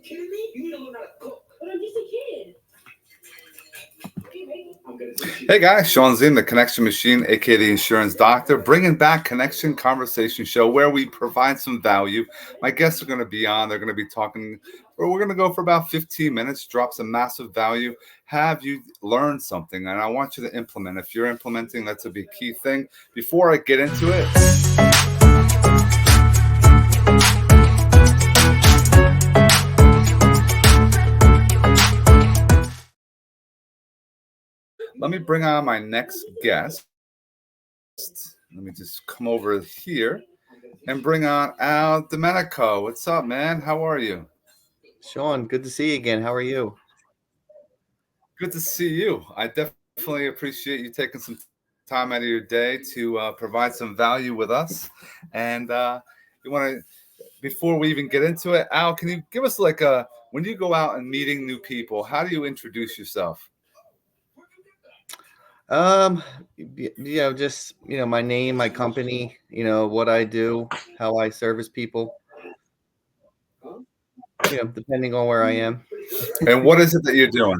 kidding me? You need to learn how to cook. But I'm just a kid. Hey guys, Shawn Ziem, the Connection Machine, aka the Insurance Doctor, bringing back Connection Conversation Show where we provide some value. My guests are going to be on. They're going to be talking, or we're going to go for about 15 minutes, drop some massive value, have you learn something, and I want you to implement. If you're implementing, that's a big key thing. Before I get into it, let me bring on my next guest. Let me just come over here and bring on Domenico. What's up, man? How are you? Shawn, good to see you again. How are you? Good to see you. I definitely appreciate you taking some time out of your day to provide some value with us. And you want to, before we even get into it, Al, can you give us when you go out and meeting new people, how do you introduce yourself? Just my name, my company, what I do, how I service people, depending on where I am. And what is it that you're doing?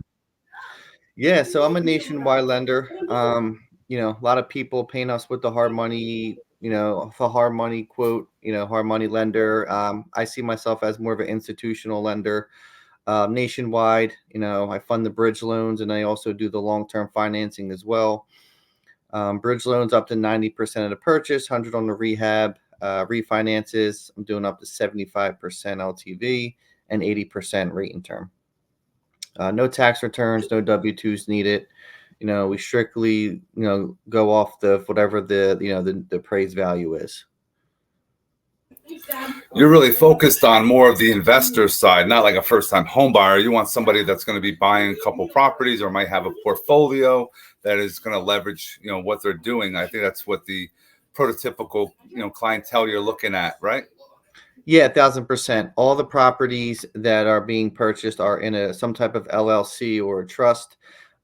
Yeah, so I'm a nationwide lender. A lot of people paint us with the hard money, the hard money quote, hard money lender. I see myself as more of an institutional lender. Nationwide, I fund the bridge loans and I also do the long-term financing as well. Bridge loans up to 90% of the purchase, 100 on the rehab. Refinances, I'm doing up to 75% LTV and 80% rate and term. No tax returns, no W-2s needed. We strictly, go off whatever the appraised value is. You're really focused on more of the investor side, not like a first-time home buyer. You want somebody that's going to be buying a couple properties or might have a portfolio that is going to leverage, what they're doing. I think that's what the prototypical, clientele you're looking at, right? Yeah, 1,000%. All the properties that are being purchased are in some type of LLC or a trust.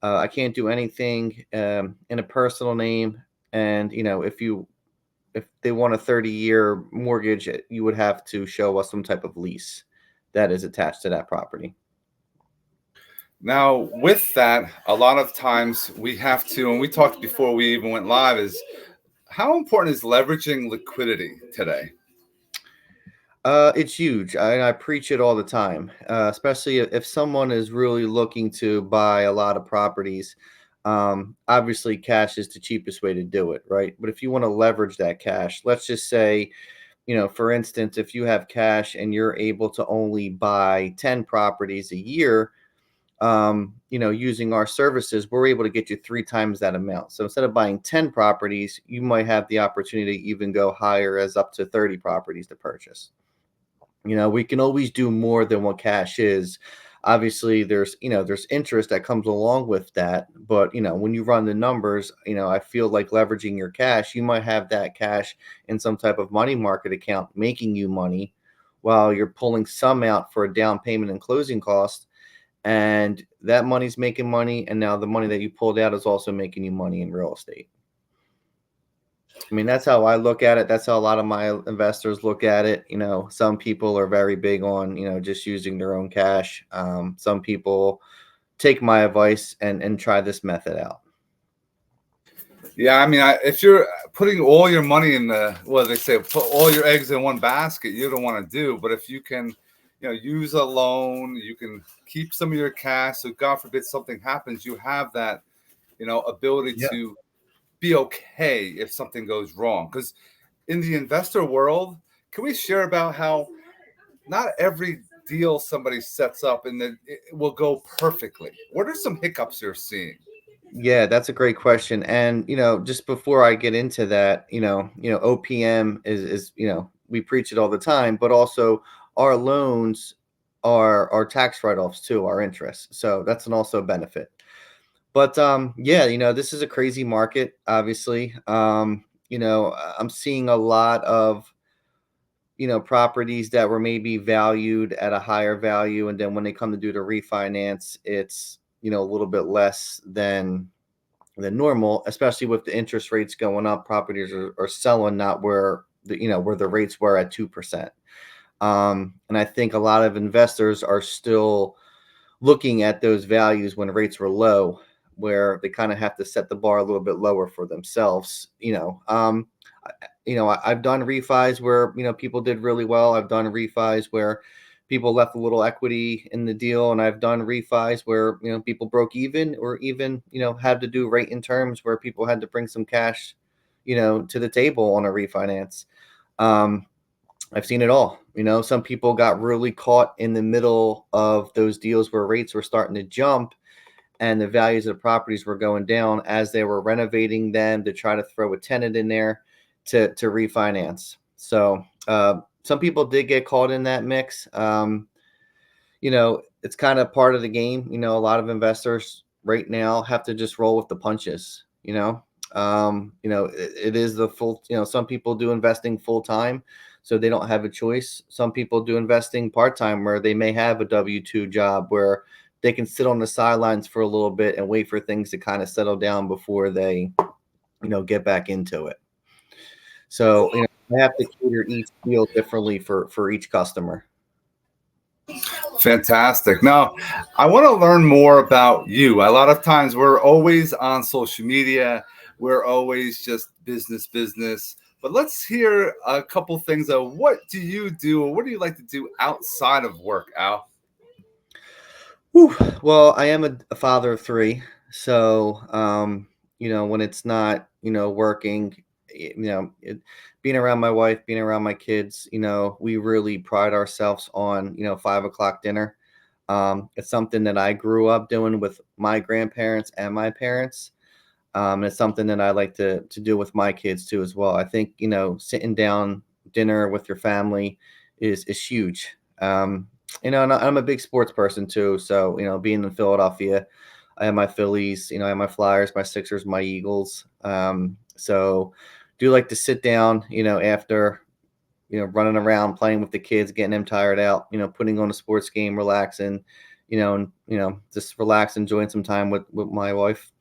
I can't do anything in a personal name. And if they want a 30-year mortgage, you would have to show us some type of lease that is attached to that property. Now, with that, a lot of times we have to, and we talked before we even went live, is how important is leveraging liquidity today? It's huge. I preach it all the time, especially if someone is really looking to buy a lot of properties. Obviously, cash is the cheapest way to do it, right? But if you want to leverage that cash, let's just say, for instance, if you have cash and you're able to only buy 10 properties a year, using our services, we're able to get you 3 times that amount. So instead of buying 10 properties, you might have the opportunity to even go higher as up to 30 properties to purchase. We can always do more than what cash is. Obviously, there's interest that comes along with that. But, when you run the numbers, I feel like leveraging your cash, you might have that cash in some type of money market account making you money while you're pulling some out for a down payment and closing cost. And that money's making money. And now the money that you pulled out is also making you money in real estate. I mean, that's how I look at it. That's how a lot of my investors look at it. Some people are very big on, just using their own cash. Some people take my advice and try this method out. Yeah, I mean, if you're putting all your money in they say, put all your eggs in one basket, you don't want to do. But if you can, use a loan, you can keep some of your cash. So God forbid something happens, you have that, ability to be okay if something goes wrong. Because in the investor world, can we share about how not every deal somebody sets up and then it will go perfectly? What are some hiccups you're seeing? Yeah, that's a great question. And, just before I get into that, OPM is, we preach it all the time, but also our loans are tax write-offs too, our interest. So that's also a benefit. But this is a crazy market, obviously. I'm seeing a lot of, properties that were maybe valued at a higher value. And then when they come to do the refinance, it's, a little bit less than normal, especially with the interest rates going up. Properties are selling not where the rates were at 2%. And I think a lot of investors are still looking at those values when rates were low, where they kind of have to set the bar a little bit lower for themselves. I've done refis where, people did really well. I've done refis where people left a little equity in the deal, and I've done refis where, people broke even, or even, had to do rate in terms where people had to bring some cash, to the table on a refinance. I've seen it all. Some people got really caught in the middle of those deals where rates were starting to jump and the values of the properties were going down as they were renovating them to try to throw a tenant in there to refinance. So some people did get caught in that mix. It's kind of part of the game. A lot of investors right now have to just roll with the punches. It is the full, some people do investing full time, so they don't have a choice. Some people do investing part time, where they may have a W-2 job where they can sit on the sidelines for a little bit and wait for things to kind of settle down before they, get back into it. So, I have to cater each deal differently for each customer. Fantastic. Now, I want to learn more about you. A lot of times we're always on social media. We're always just business. But let's hear a couple things of what do you do, or what do you like to do outside of work, Al? Whew. Well, I am a father of three. So, when it's not, working, being around my wife, being around my kids, we really pride ourselves on, 5 o'clock dinner. It's something that I grew up doing with my grandparents and my parents. It's something that I like to do with my kids too, as well. I think, sitting down dinner with your family is huge. And I'm a big sports person too. So, being in Philadelphia, I have my Phillies, I have my Flyers, my Sixers, my Eagles. So do like to sit down, after, running around, playing with the kids, getting them tired out, putting on a sports game, relaxing, just relax, enjoying some time with my wife.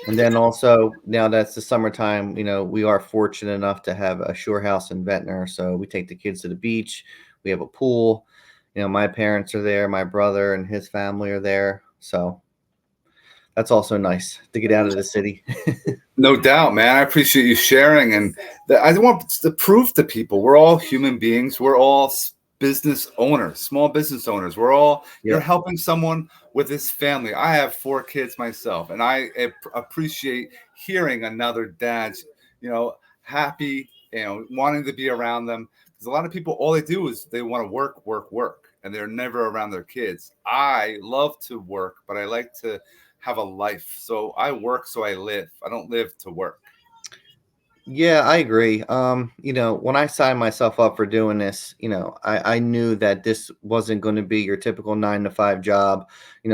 And then also, now that's the summertime, we are fortunate enough to have a shore house in Ventnor. So we take the kids to the beach. We have a pool. My parents are there. My brother and his family are there. So that's also nice to get out of the city. No doubt, man. I appreciate you sharing. And I want to prove to people we're all human beings. We're all business owners, small business owners. You're helping someone with his family. I have 4 kids myself, and I appreciate hearing another dad's, happy, wanting to be around them. Because a lot of people, all they do is they want to work, and they're never around their kids. I love to work, but I like to have a life. So I work so I live. I don't live to work. Yeah, I agree. When I signed myself up for doing this, I knew that this wasn't going to be your typical 9 to 5 job,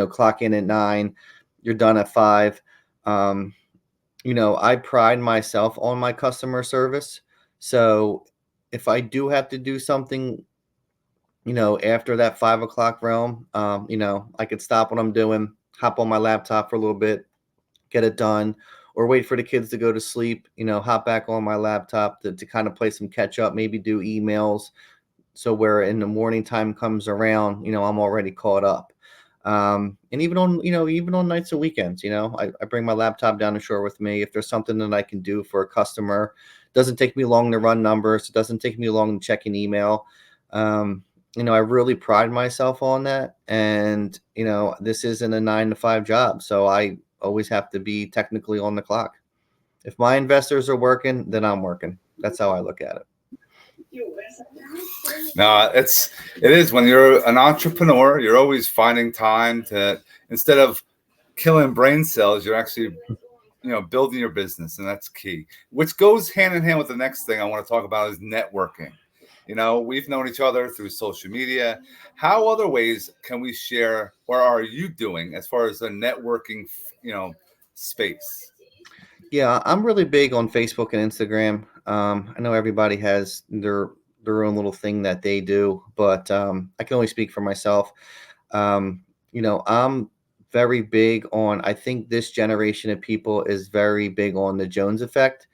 clock in at 9, you're done at 5. I pride myself on my customer service. So if I do have to do something, after that 5 o'clock realm, I could stop what I'm doing, hop on my laptop for a little bit, get it done, or wait for the kids to go to sleep, hop back on my laptop to kind of play some catch up, maybe do emails. So where in the morning time comes around, I'm already caught up. And even on nights and weekends, I bring my laptop down the shore with me. If there's something that I can do for a customer, it doesn't take me long to run numbers. It doesn't take me long to check an email. I really pride myself on that. And, this isn't a 9 to 5 job. So I always have to be technically on the clock. If my investors are working, then I'm working. That's how I look at it. No, it is when you're an entrepreneur, you're always finding time to, instead of killing brain cells, you're actually, building your business, and that's key. Which goes hand in hand with the next thing I want to talk about is networking. We've known each other through social media. How other ways can we share, or are you doing as far as the networking, space? Yeah, I'm really big on Facebook and Instagram. I know everybody has their own little thing that they do, but I can only speak for myself. I'm very big on. I think this generation of people is very big on the Jones effect.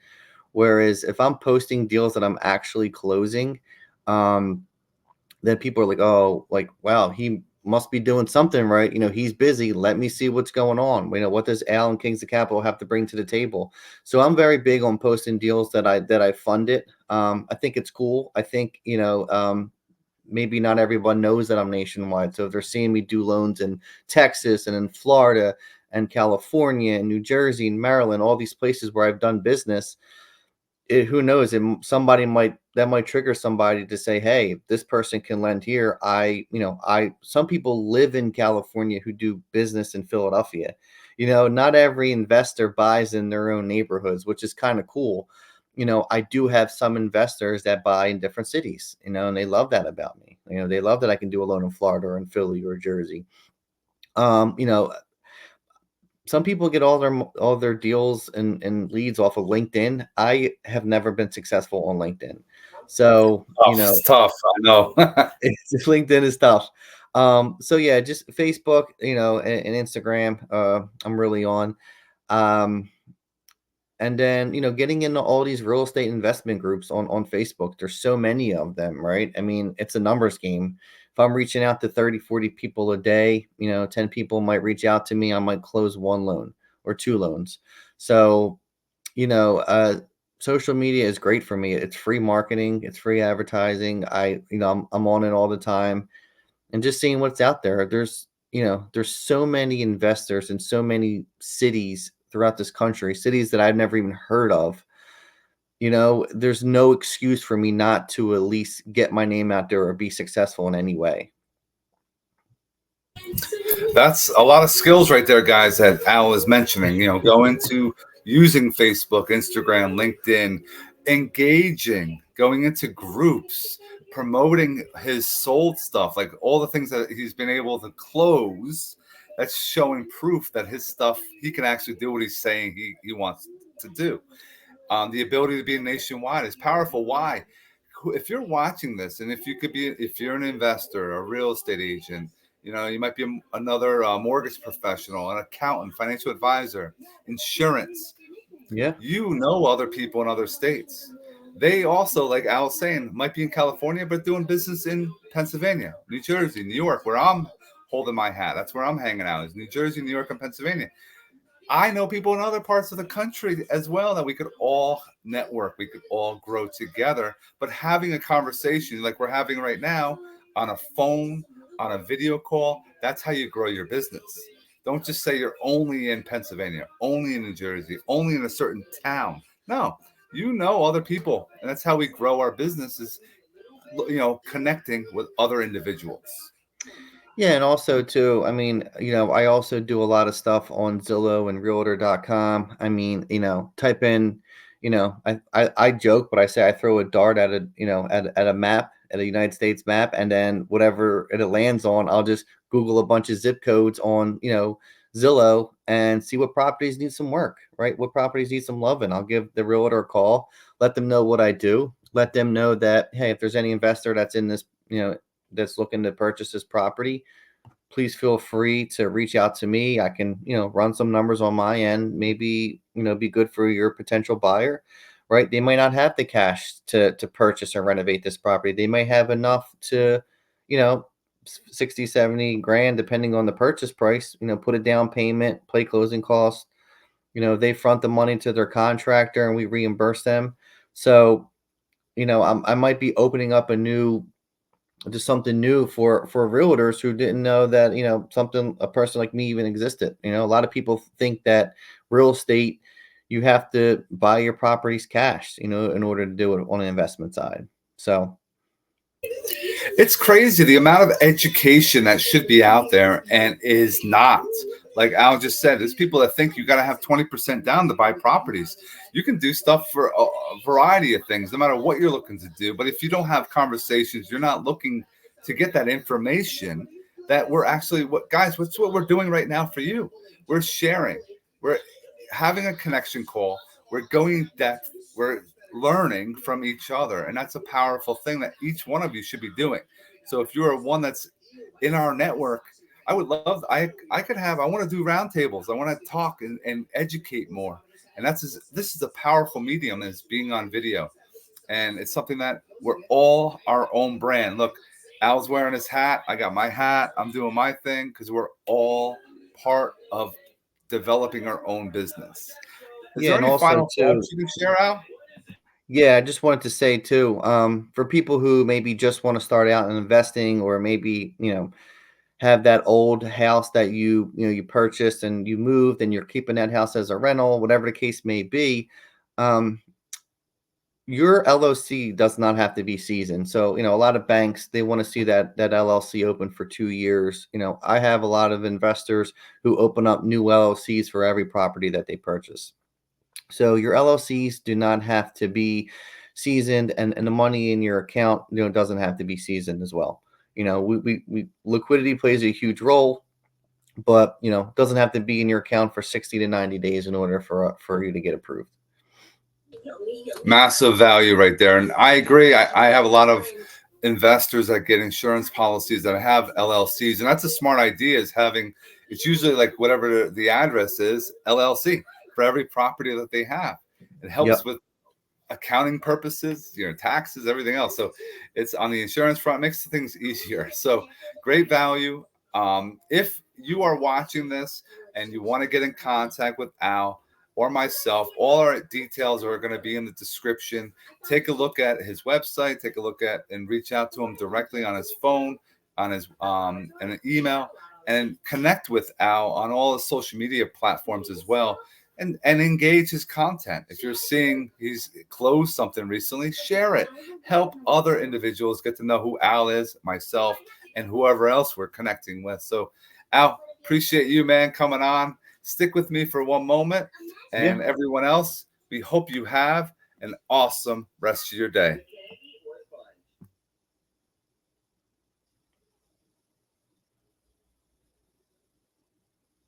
Whereas if I'm posting deals that I'm actually closing, then people are like, oh, like, wow, he must be doing something right. He's busy. Let me see what's going on. What does Alan Kings of Capital have to bring to the table? So I'm very big on posting deals that I funded. I think it's cool. I think, maybe not everyone knows that I'm nationwide. So if they're seeing me do loans in Texas and in Florida and California and New Jersey and Maryland, all these places where I've done business, who knows? Somebody might trigger somebody to say, "Hey, this person can lend here." Some people live in California who do business in Philadelphia. Not every investor buys in their own neighborhoods, which is kind of cool. I do have some investors that buy in different cities. And they love that about me. They love that I can do a loan in Florida or in Philly or Jersey. Um, you know, some people get all their deals and leads off of LinkedIn. I have never been successful on LinkedIn. So, Tough, it's tough. I know. LinkedIn is tough. So yeah, just Facebook, and Instagram, I'm really on. Um, and then, getting into all these real estate investment groups on Facebook. There's so many of them, right? I mean, it's a numbers game. If I'm reaching out to 30, 40 people a day, 10 people might reach out to me. I might close one loan or two loans. So, you know, uh, social media is great for me. It's free marketing, it's free advertising. I'm on it all the time, and just seeing what's out there. There's so many investors in so many cities throughout this country, cities that I've never even heard of. There's no excuse for me not to at least get my name out there or be successful in any way. That's a lot of skills right there, guys, that Al is mentioning. Go into using Facebook, Instagram, LinkedIn, engaging, going into groups, promoting his sold stuff, like all the things that he's been able to close. That's showing proof that his stuff, he can actually do what he's saying he wants to do. The ability to be nationwide is powerful. Why? If you're watching this, and if you're an investor, a real estate agent, you might be another mortgage professional, an accountant, financial advisor, insurance. Yeah. Other people in other states. They also, like Al was saying, might be in California, but doing business in Pennsylvania, New Jersey, New York, where I'm holding my hat. That's where I'm hanging out, is New Jersey, New York, and Pennsylvania. I know people in other parts of the country as well that we could all network, we could all grow together. But having a conversation like we're having right now on a phone, on a video call, that's how you grow your business. Don't just say you're only in Pennsylvania, only in New Jersey, only in a certain town. No, other people, and that's how we grow our businesses. Connecting with other individuals. Yeah, and also too, I mean, I also do a lot of stuff on Zillow and Realtor.com. I mean, type in, I joke, but I say I throw a dart at a map, at a United States map, and then whatever it lands on, I'll just Google a bunch of zip codes on, Zillow and see what properties need some work, right? What properties need some loving. I'll give the realtor a call, let them know what I do, let them know that, hey, if there's any investor that's in this, that's looking to purchase this property, please feel free to reach out to me. I can, run some numbers on my end, maybe, be good for your potential buyer, right? They might not have the cash to purchase or renovate this property. They may have enough to, you know, 60, 70 grand, depending on the purchase price, put a down payment, pay closing costs. They front the money to their contractor and we reimburse them. So, I might be opening up just something new for realtors who didn't know that a person like me even existed. A lot of people think that real estate, you have to buy your properties cash, in order to do it on an investment side. So it's crazy the amount of education that should be out there and is not. Like Al just said, there's people that think you got to have 20% down to buy properties. You can do stuff for a variety of things, no matter what you're looking to do. But if you don't have conversations, you're not looking to get that information that we're actually, what's what we're doing right now for you. We're sharing. We're having a connection call. We're going in depth. We're learning from each other, and that's a powerful thing that each one of you should be doing. So if you're one that's in our network, I would love, I want to do roundtables. I want to talk and educate more. And this is a powerful medium, is being on video. And it's something that We're all our own brand. Look, Al's wearing his hat. I got my hat. I'm doing my thing because we're all part of developing our own business. Is Yeah, there and any also final too, thoughts you can share, Al? yeah, I just wanted to say too, for people who maybe just want to start out in investing, or maybe, have that old house that you purchased and you moved and you're keeping that house as a rental, whatever the case may be. um, your LLC does not have to be seasoned. So, a lot of banks, they want to see that LLC open for 2 years. I have a lot of investors who open up new LLCs for every property that they purchase. So your LLCs do not have to be seasoned, and the money in your account, doesn't have to be seasoned as well. We liquidity plays a huge role, but doesn't have to be in your account for 60 to 90 days in order for you to get approved. Massive value right there. And I agree. I have a lot of investors that get insurance policies that have LLCs. And that's a smart idea, is having, it's usually like whatever the address is, LLC for every property that they have. It helps Yep. with accounting purposes, taxes, everything else. So it's on the insurance front, makes things easier. So great value. If you are watching this and you want to get in contact with Al or myself, all our details are going to be in the description. Take a look at his website, take a look at and reach out to him directly on his phone, on his and an email, and connect with Al on all the social media platforms as well. And engage his content. If you're seeing he's closed something recently, share it. Help other individuals get to know who Al is, myself, and whoever else we're connecting with. So, Al, appreciate you, man, coming on. Stick with me for one moment. Yeah. And everyone else, we hope you have an awesome rest of your day.